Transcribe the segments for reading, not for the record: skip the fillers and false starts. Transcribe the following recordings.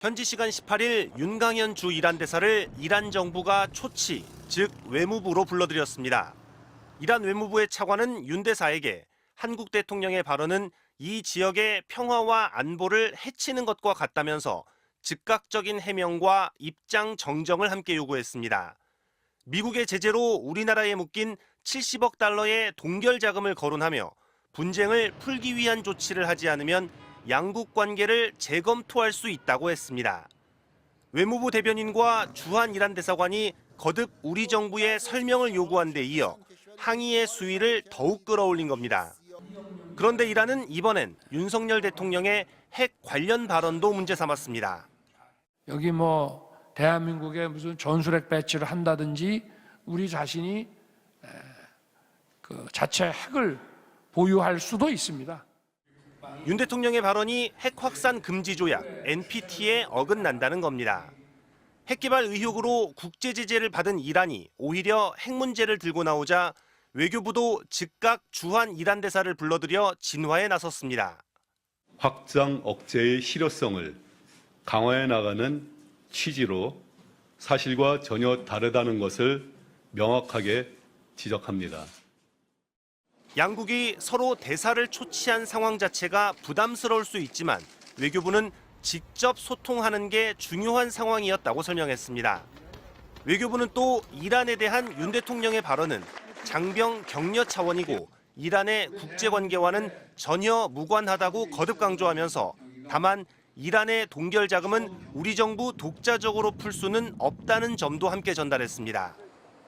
현지 시간 18일 윤강현 주 이란 대사를 이란 정부가 초치, 즉 외무부로 불러들였습니다. 이란 외무부의 차관은 윤 대사에게 한국 대통령의 발언은 이 지역의 평화와 안보를 해치는 것과 같다면서 즉각적인 해명과 입장 정정을 함께 요구했습니다. 미국의 제재로 우리나라에 묶인 70억 달러의 동결 자금을 거론하며 분쟁을 풀기 위한 조치를 하지 않으면 양국 관계를 재검토할 수 있다고 했습니다. 외무부 대변인과 주한 이란 대사관이 거듭 우리 정부에 설명을 요구한 데 이어 항의의 수위를 더욱 끌어올린 겁니다. 그런데 이란은 이번엔 윤석열 대통령의 핵 관련 발언도 문제 삼았습니다. 여기 대한민국에 무슨 전술핵 배치를 한다든지 우리 자신이 그 자체 핵을 보유할 수도 있습니다. 윤 대통령의 발언이 핵 확산 금지 조약 NPT에 어긋난다는 겁니다. 핵 개발 의혹으로 국제 제재를 받은 이란이 오히려 핵 문제를 들고 나오자 외교부도 즉각 주한 이란 대사를 불러들여 진화에 나섰습니다. 확장 억제의 실효성을 강화해 나가는 취지로 사실과 전혀 다르다는 것을 명확하게 지적합니다. 양국이 서로 대사를 초치한 상황 자체가 부담스러울 수 있지만 외교부는 직접 소통하는 게 중요한 상황이었다고 설명했습니다. 외교부는 또 이란에 대한 윤 대통령의 발언은 장병 격려 차원이고 이란의 국제관계와는 전혀 무관하다고 거듭 강조하면서 다만 이란의 동결 자금은 우리 정부 독자적으로 풀 수는 없다는 점도 함께 전달했습니다.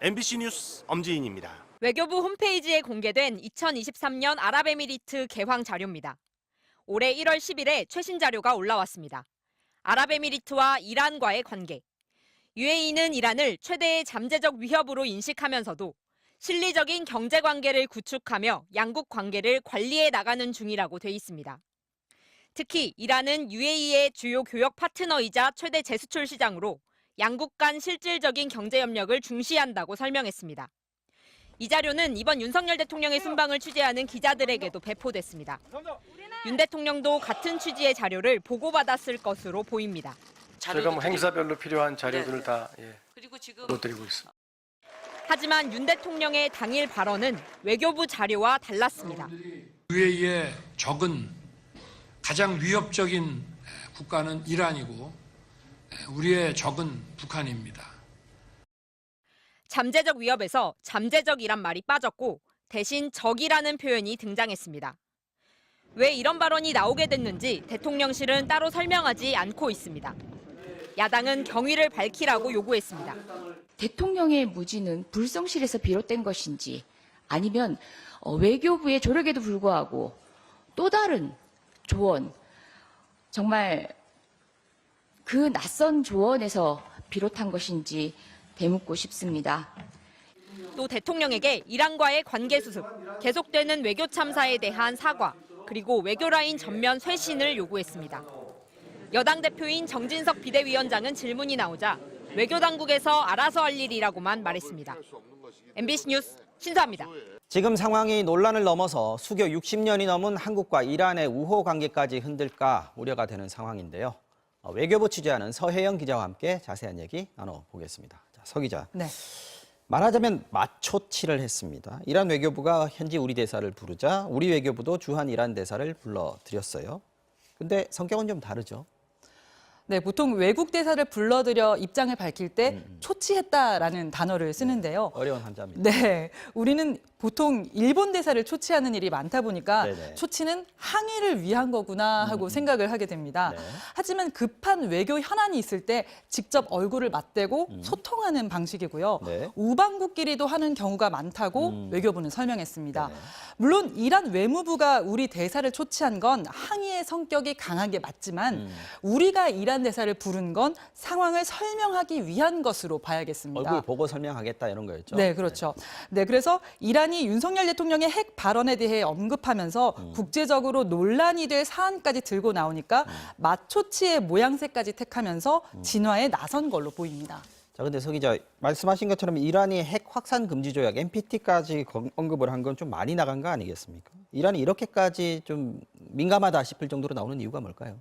MBC 뉴스 엄지인입니다. 외교부 홈페이지에 공개된 2023년 아랍에미리트 개황 자료입니다. 올해 1월 10일에 최신 자료가 올라왔습니다. 아랍에미리트와 이란과의 관계. UAE는 이란을 최대의 잠재적 위협으로 인식하면서도 실리적인 경제 관계를 구축하며 양국 관계를 관리해 나가는 중이라고 돼 있습니다. 특히 이란은 UAE의 주요 교역 파트너이자 최대 제수출 시장으로 양국 간 실질적인 경제 협력을 중시한다고 설명했습니다. 이 자료는 이번 윤석열 대통령의 순방을 취재하는 기자들에게도 배포됐습니다. 윤 대통령도 같은 취지의 자료를 보고받았을 것으로 보입니다. 저희가 행사별로 필요한 자료들을 다 보내드리고 있습니다. 하지만 윤 대통령의 당일 발언은 외교부 자료와 달랐습니다. UAE의 적은 가장 위협적인 국가는 이란이고 우리의 적은 북한입니다. 잠재적 위협에서 잠재적이란 말이 빠졌고 대신 적이라는 표현이 등장했습니다. 왜 이런 발언이 나오게 됐는지 대통령실은 따로 설명하지 않고 있습니다. 야당은 경위를 밝히라고 요구했습니다. 대통령의 무지는 불성실에서 비롯된 것인지 아니면 외교부의 조력에도 불구하고 또 다른 조언, 정말 그 낯선 조언에서 비롯한 것인지 되묻고 싶습니다. 또 대통령에게 이란과의 관계 수습, 계속되는 외교 참사에 대한 사과, 그리고 외교라인 전면 쇄신을 요구했습니다. 여당 대표인 정진석 비대위원장은 질문이 나오자 외교당국에서 알아서 할 일이라고만 말했습니다. MBC 뉴스 신서아입니다. 지금 상황이 논란을 넘어서 수교 60년이 넘은 한국과 이란의 우호 관계까지 흔들까 우려가 되는 상황인데요. 외교부 취재하는 서혜영 기자와 함께 자세한 얘기 나눠보겠습니다. 자, 서 기자. 네. 말하자면 맞초치를 했습니다. 이란 외교부가 현지 우리 대사를 부르자 우리 외교부도 주한 이란 대사를 불러들였어요. 근데 성격은 좀 다르죠. 네, 보통 외국 대사를 불러들여 입장을 밝힐 때 초치했다라는 단어를 쓰는데요. 어려운 한자입니다. 네, 우리는 보통 일본 대사를 초치하는 일이 많다 보니까 네네. 초치는 항의를 위한 거구나 하고 생각을 하게 됩니다. 네. 하지만 급한 외교 현안이 있을 때 직접 얼굴을 맞대고 소통하는 방식이고요. 네. 우방국끼리도 하는 경우가 많다고 외교부는 설명했습니다. 네네. 물론 이란 외무부가 우리 대사를 초치한 건 항의의 성격이 강하게 맞지만 우리가 이란 대사를 부른 건 상황을 설명하기 위한 것으로 봐야겠습니다. 얼굴 보고 설명하겠다 이런 거였죠. 네, 그렇죠. 네, 그래서 이란이 윤석열 대통령의 핵 발언에 대해 언급하면서 국제적으로 논란이 될 사안까지 들고 나오니까 맞초치의 모양새까지 택하면서 진화에 나선 걸로 보입니다. 자, 근데 서 기자 말씀하신 것처럼 이란이 핵 확산 금지 조약 NPT까지 언급을 한 건 좀 많이 나간 거 아니겠습니까? 이란이 이렇게까지 좀 민감하다 싶을 정도로 나오는 이유가 뭘까요?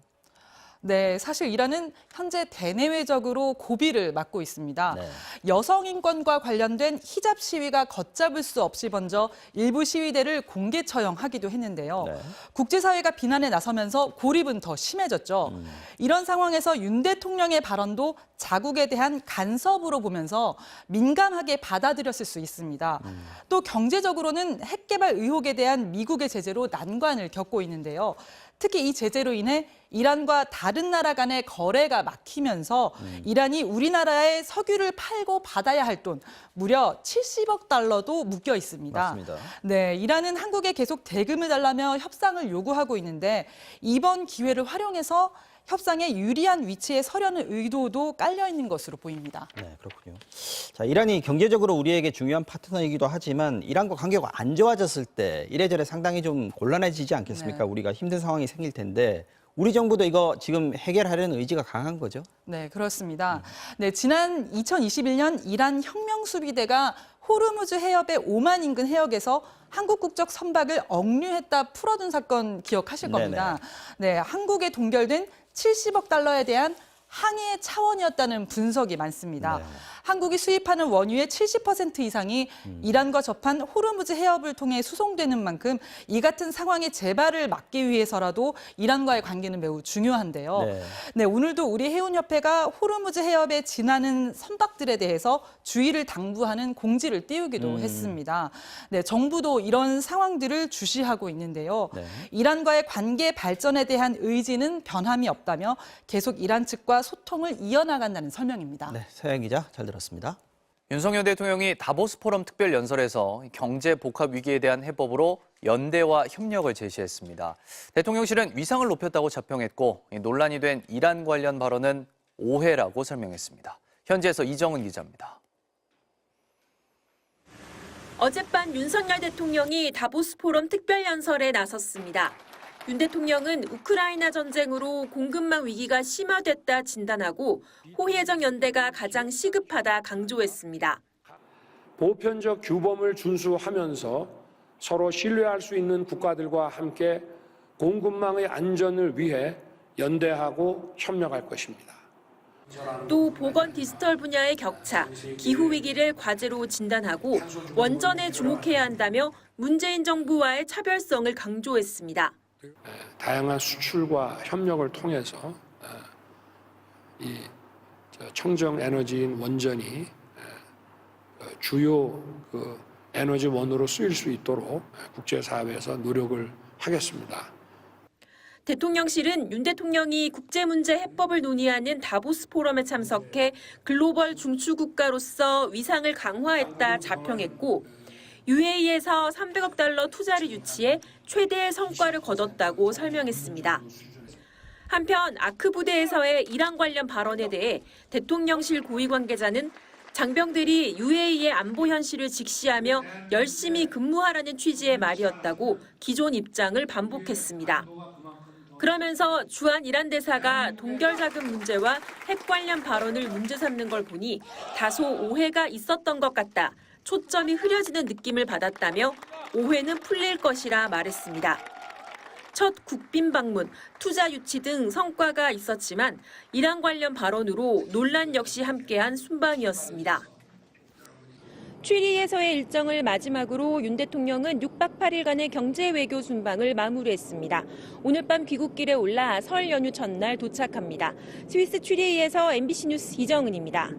네, 사실 이란은 현재 대내외적으로 고비를 맞고 있습니다. 네. 여성 인권과 관련된 히잡 시위가 걷잡을 수 없이 번져 일부 시위대를 공개 처형하기도 했는데요. 네. 국제사회가 비난에 나서면서 고립은 더 심해졌죠. 이런 상황에서 윤 대통령의 발언도 자국에 대한 간섭으로 보면서 민감하게 받아들였을 수 있습니다. 또 경제적으로는 핵 개발 의혹에 대한 미국의 제재로 난관을 겪고 있는데요. 특히 이 제재로 인해 이란과 다른 나라 간의 거래가 막히면서 이란이 우리나라에 석유를 팔고 받아야 할 돈 무려 70억 달러도 묶여 있습니다. 맞습니다. 네, 이란은 한국에 계속 대금을 달라며 협상을 요구하고 있는데 이번 기회를 활용해서 협상에 유리한 위치에 서려는 의도도 깔려 있는 것으로 보입니다. 네, 그렇군요. 자, 이란이 경제적으로 우리에게 중요한 파트너이기도 하지만 이란과 관계가 안 좋아졌을 때 이래저래 상당히 좀 곤란해지지 않겠습니까? 네. 우리가 힘든 상황이 생길 텐데 우리 정부도 이거 지금 해결하려는 의지가 강한 거죠? 네, 그렇습니다. 네, 지난 2021년 이란 혁명수비대가 호르무즈 해협의 오만 인근 해역에서 한국 국적 선박을 억류했다 풀어둔 사건 기억하실 겁니다. 네, 한국에 동결된 70억 달러에 대한 항의의 차원이었다는 분석이 많습니다. 네. 한국이 수입하는 원유의 70% 이상이 이란과 접한 호르무즈 해협을 통해 수송되는 만큼 이 같은 상황의 재발을 막기 위해서라도 이란과의 관계는 매우 중요한데요. 네. 네, 오늘도 우리 해운협회가 호르무즈 해협에 지나는 선박들에 대해서 주의를 당부하는 공지를 띄우기도 했습니다. 네, 정부도 이런 상황들을 주시하고 있는데요. 네. 이란과의 관계 발전에 대한 의지는 변함이 없다며 계속 이란 측과 소통을 이어나간다는 설명입니다. 네, 서영 기자 잘 들었습니다. 윤석열 대통령이 다보스 포럼 특별 연설에서 경제 복합 위기에 대한 해법으로 연대와 협력을 제시했습니다. 대통령실은 위상을 높였다고 자평했고 논란이 된 이란 관련 발언은 오해라고 설명했습니다. 현지에서 이정은 기자입니다. 어젯밤 윤석열 대통령이 다보스 포럼 특별 연설에 나섰습니다. 윤 대통령은 우크라이나 전쟁으로 공급망 위기가 심화됐다 진단하고 호혜적 연대가 가장 시급하다 강조했습니다. 보편적 규범을 준수하면서 서로 신뢰할 수 있는 국가들과 함께 공급망의 안전을 위해 연대하고 협력할 것입니다. 또 보건 디지털 분야의 격차, 기후 위기를 과제로 진단하고 원전에 주목해야 한다며 문재인 정부와의 차별성을 강조했습니다. 다양한 수출과 협력을 통해서 이 청정 에너지인 원전이 주요 에너지원으로 쓰일 수 있도록 국제사회에서 노력을 하겠습니다. 대통령실은 윤 대통령이 국제문제 해법을 논의하는 다보스 포럼에 참석해 글로벌 중추국가로서 위상을 강화했다 자평했고 UAE에서 300억 달러 투자를 유치해 최대의 성과를 거뒀다고 설명했습니다. 한편 아크 부대에서의 이란 관련 발언에 대해 대통령실 고위 관계자는 장병들이 UAE의 안보 현실을 직시하며 열심히 근무하라는 취지의 말이었다고 기존 입장을 반복했습니다. 그러면서 주한 이란 대사가 동결 자금 문제와 핵 관련 발언을 문제 삼는 걸 보니 다소 오해가 있었던 것 같다. 초점이 흐려지는 느낌을 받았다며 오해는 풀릴 것이라 말했습니다. 첫 국빈 방문, 투자 유치 등 성과가 있었지만 이란 관련 발언으로 논란 역시 함께한 순방이었습니다. 취리에서의 일정을 마지막으로 윤 대통령은 6박 8일간의 경제 외교 순방을 마무리했습니다. 오늘 밤 귀국길에 올라 설 연휴 첫날 도착합니다. 스위스 취리에서 MBC 뉴스 이정은입니다.